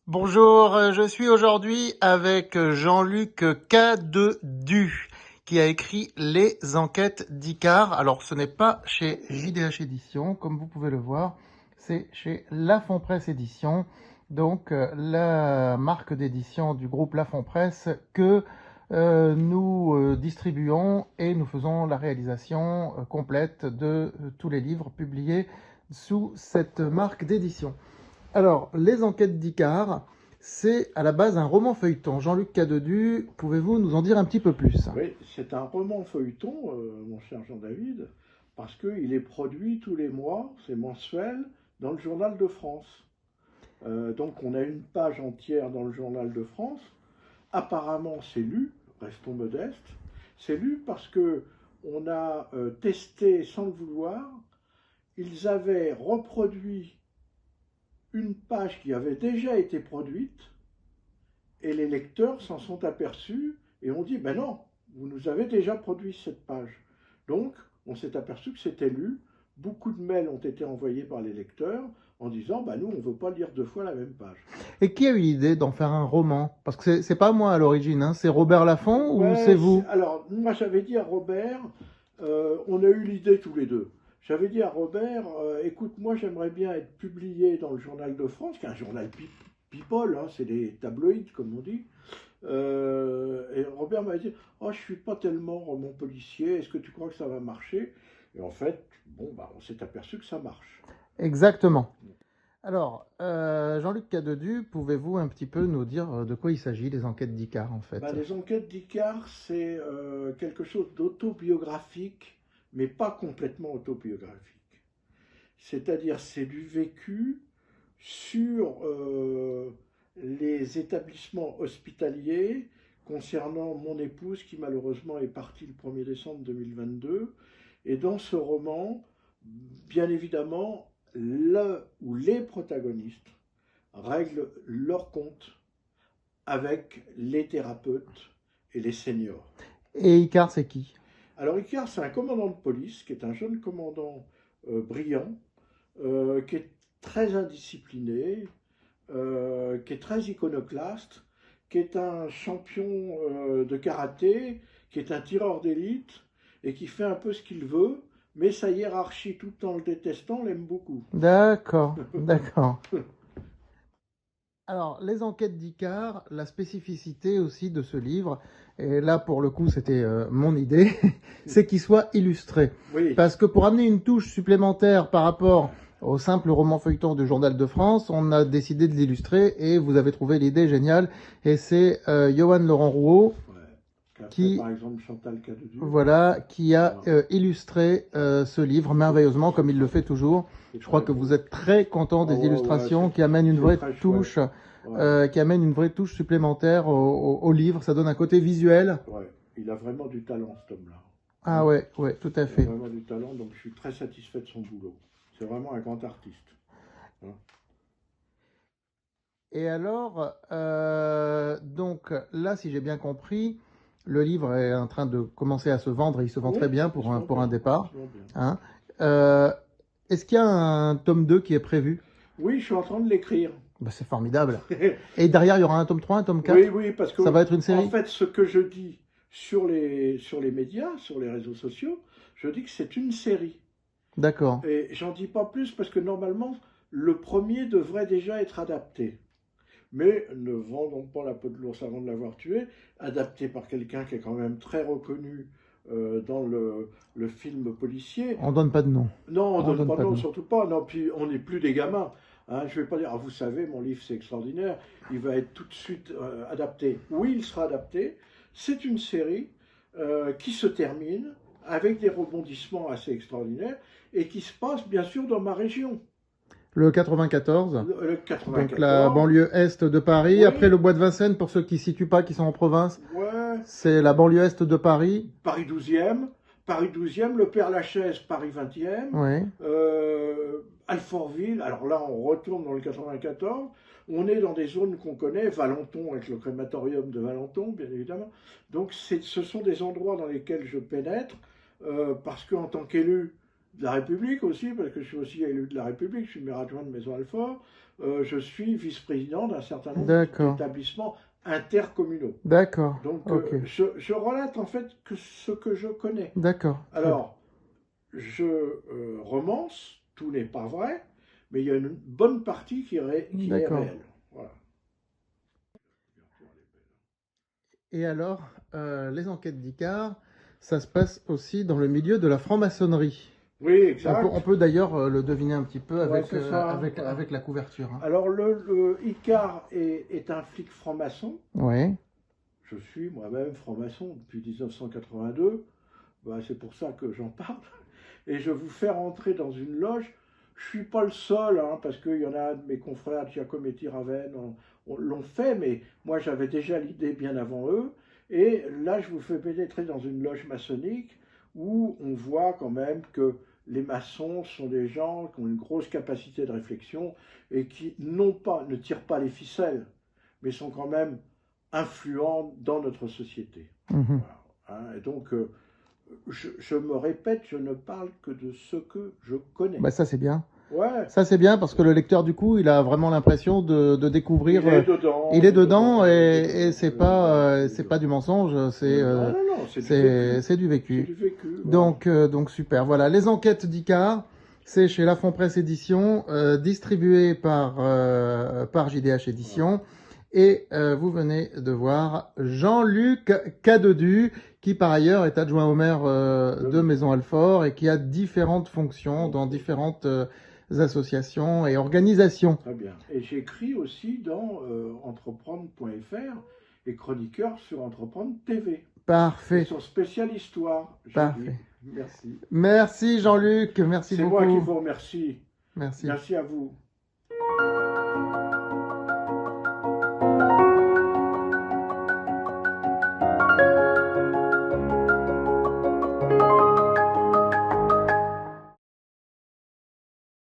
Bonjour, je suis aujourd'hui avec Jean-Luc Cadedu qui a écrit Les Enquêtes d'Icare. Alors ce n'est pas chez JDH Éditions, comme vous pouvez le voir, c'est chez Lafon Presse Éditions, donc la marque d'édition du groupe Lafon Presse que nous distribuons et nous faisons la réalisation complète de tous les livres publiés sous cette marque d'édition. Alors, Les Enquêtes d'Icare, c'est à la base un roman feuilleton. Jean-Luc Cadedu, pouvez-vous nous en dire un petit peu plus? Oui, c'est un roman feuilleton, mon cher Jean-David, parce qu'il est produit tous les mois, c'est mensuel, dans le Journal de France. Donc on a une page entière dans le Journal de France. Apparemment, c'est lu, restons modestes, c'est lu parce que on a testé sans le vouloir, ils avaient reproduit une page qui avait déjà été produite et les lecteurs s'en sont aperçus et ont dit, ben non, vous nous avez déjà produit cette page. Donc, on s'est aperçu que c'était lu. Beaucoup de mails ont été envoyés par les lecteurs en disant, ben nous, on ne veut pas lire deux fois la même page. Et qui a eu l'idée d'en faire un roman? Parce que c'est pas moi à l'origine, hein. C'est Robert Laffont ou c'est Ouais, vous? alors, moi, j'avais dit à Robert, on a eu l'idée tous les deux. J'avais dit à Robert, écoute, moi, j'aimerais bien être publié dans le Journal de France, qui est un journal people, hein, c'est des tabloïds, comme on dit. Et Robert m'a dit, oh, je suis pas tellement roman policier, est-ce que tu crois que ça va marcher? Et en fait, bon, bah, on s'est aperçu que ça marche. Exactement. Alors, Jean-Luc Cadedu, pouvez-vous un petit peu nous dire de quoi il s'agit, les enquêtes d'Icare, en Bah, fait? les enquêtes d'Icare, c'est quelque chose d'autobiographique, mais pas complètement autobiographique. C'est-à-dire, c'est du vécu sur les établissements hospitaliers concernant mon épouse qui malheureusement est partie le 1er décembre 2022. Et dans ce roman, bien évidemment, le ou les protagonistes règlent leur compte avec les thérapeutes et les seniors. Et Icare, c'est qui? Alors Icare, c'est un commandant de police qui est un jeune commandant brillant, qui est très indiscipliné, qui est très iconoclaste, qui est un champion de karaté, qui est un tireur d'élite et qui fait un peu ce qu'il veut, mais sa hiérarchie, tout en le détestant, l'aime beaucoup. D'accord, d'accord. Alors, les enquêtes d'Icare, la spécificité aussi de ce livre, et là pour le coup c'était mon idée, c'est qu'il soit illustré. Oui, Parce que pour amener une touche supplémentaire par rapport au simple roman feuilleton du Journal de France, on a décidé de l'illustrer et vous avez trouvé l'idée géniale. Et c'est Johan Laurent Rouault ouais. Qu'après, qui, par exemple, Chantal Cadedu. voilà, qui a Voilà. illustré ce livre merveilleusement comme il le fait toujours. C'est Je crois très que vous beau. êtes très content Ah des ouais, ouais, illustrations qui amènent une c'est vraie très chouette. touche Ouais, qui amène une vraie touche supplémentaire au livre. Ça donne un côté visuel. ouais. Il a vraiment du talent, cet homme-là. Ah Hein. ouais, ouais, tout à Il a fait. vraiment du talent, donc je suis très satisfait de son boulot. C'est vraiment un grand artiste. Hein. Et alors, donc là, si j'ai bien compris, le livre est en train de commencer à se vendre et il se vend très Oui, bien il se vend pour un bien. Il départ. se vend bien. Hein. Euh, Est-ce qu'il y a un tome 2 qui est prévu? Oui, je suis en train de l'écrire. Bah, c'est formidable. Et derrière, il y aura un tome 3, un tome Oui, 4. oui, parce que Ça va être une en série? fait, ce que je dis sur les médias, sur les réseaux sociaux, je dis que c'est une série. D'accord. Et j'en dis pas plus parce que normalement, le premier devrait déjà être adapté. Mais ne vendons pas la peau de l'ours avant de l'avoir tué, adapté par quelqu'un qui est quand même très reconnu dans le film policier. On donne pas de nom. Non, on On donne donne pas de pas de nom, nom. surtout pas. Non, puis on n'est plus des gamins. Hein, je vais pas dire, ah, vous savez, mon livre c'est extraordinaire, il va être tout de suite adapté. Oui, il sera adapté. C'est une série qui se termine avec des rebondissements assez extraordinaires et qui se passe bien sûr dans ma région. Le 94. Le Donc la 94, banlieue est de Paris. Après oui, le bois de Vincennes, pour ceux qui ne situent pas, qui sont en province, ouais, c'est la banlieue est de Paris. Paris 12e, Paris 12e, le Père-Lachaise, Paris 20e, Oui. Alfortville, alors là on retourne dans le 94, on est dans des zones qu'on connaît, Valenton avec le crématorium de Valenton bien évidemment, donc ce sont des endroits dans lesquels je pénètre, parce qu'en tant qu'élu, de la République aussi, parce que je suis aussi élu de la République, je suis maire adjoint de Maison-Alfort. Je suis vice-président d'un certain nombre D'accord. d'établissements intercommunaux. D'accord. Donc, Ok. je relate en fait que ce que je connais. D'accord. Très bien. Alors, je romance, tout n'est pas vrai, mais il y a une bonne partie qui est D'accord. réelle. Voilà. Et alors, les enquêtes d'Icare, ça se passe aussi dans le milieu de la franc-maçonnerie. Oui, exact. On peut d'ailleurs le deviner un petit peu Ouais, avec, c'est ça, avec, voilà. avec la couverture. Hein. Alors, le Icare est un flic franc-maçon. Ouais. Je suis moi-même franc-maçon depuis 1982. Ben, c'est pour ça que j'en parle. Et je vous fais rentrer dans une loge. Je suis pas le seul, hein, parce qu'il y en a de mes confrères, Giacometti, Ravenne, l'ont fait, mais moi j'avais déjà l'idée bien avant eux. Et là, je vous fais pénétrer dans une loge maçonnique où on voit quand même que les maçons sont des gens qui ont une grosse capacité de réflexion et qui ne tirent pas les ficelles, mais sont quand même influents dans notre société. Mhm. Voilà, hein. Et donc, je me répète, je ne parle que de ce que je connais. Bah, ça c'est bien. Ouais, Ça c'est bien parce que le lecteur du coup, il a vraiment l'impression de découvrir. il est dedans. Il est dedans et c'est pas du mensonge, c'est Non, non, non, c'est du vécu. c'est du C'est vécu. du vécu. Voilà. Donc super. Voilà, les enquêtes d'Icare, c'est chez La Fond Presse Édition, distribué par JDH Édition. Et vous venez de voir Jean-Luc Cadedu, qui par ailleurs est adjoint au maire de Maison-Alfort et qui a différentes fonctions dans différentes associations et organisations. Très bien. Et j'écris aussi dans entreprendre.fr et chroniqueur sur Entreprendre TV. Parfait. Et sur Spécial Histoire. Parfait. Merci. Merci Jean-Luc, merci C'est beaucoup. moi qui vous remercie. Merci. Merci à vous.